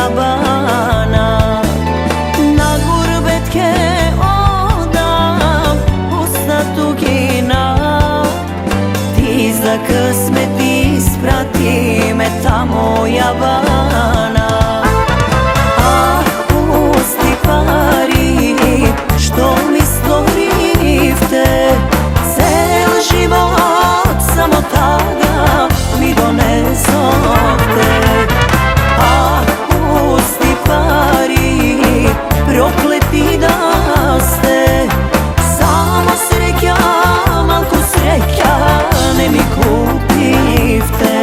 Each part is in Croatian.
moja bana. Na gurbetke odam usta tugina, ti za kısmet isprati me tamo Javana. Ah, pusti pari, što mi stvorivte, cel život samo tada mi donesovte. Ah, pusti pari, prokleti da ste, samo sreća, malko sreća ne mi kupivte.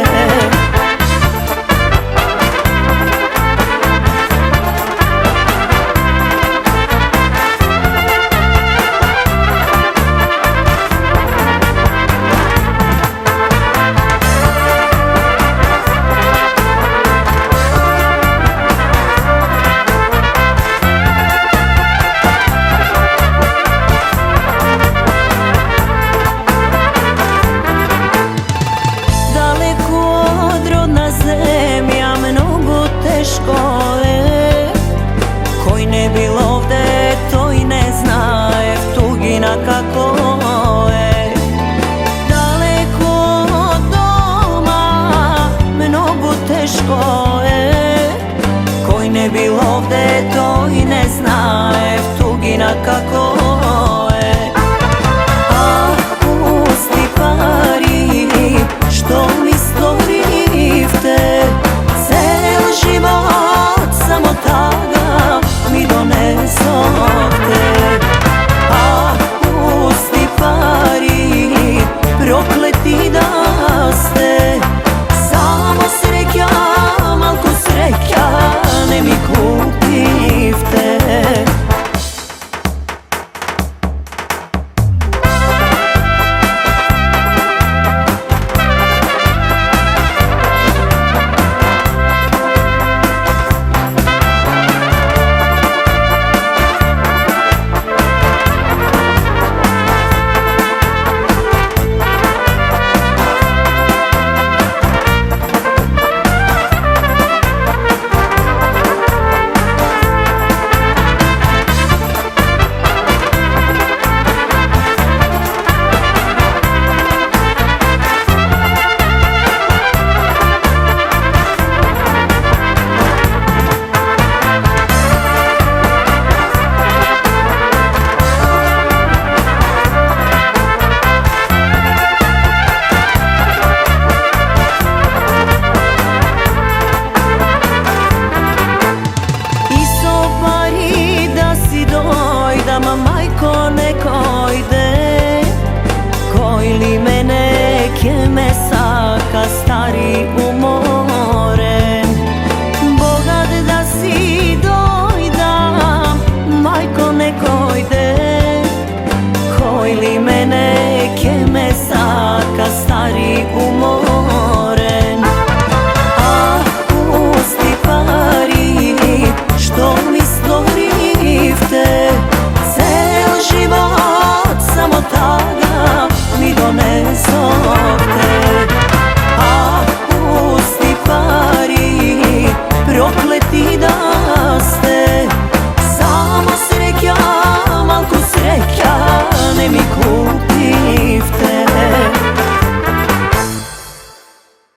Koji ne bil ovde, to i ne zna tugina kako je. Daleko od doma, mnogo teško je. Koji ne bil ovde, to i ne zna tugina kako je. Ah, pusti pari, što mi stvorivte, cel život samo tada mi donesovte. Ah, pusti pari, prokleti da ste, samo sreća, malko sreća ne mi kupivte. Majko neko ide, koji li mene ke me saka stari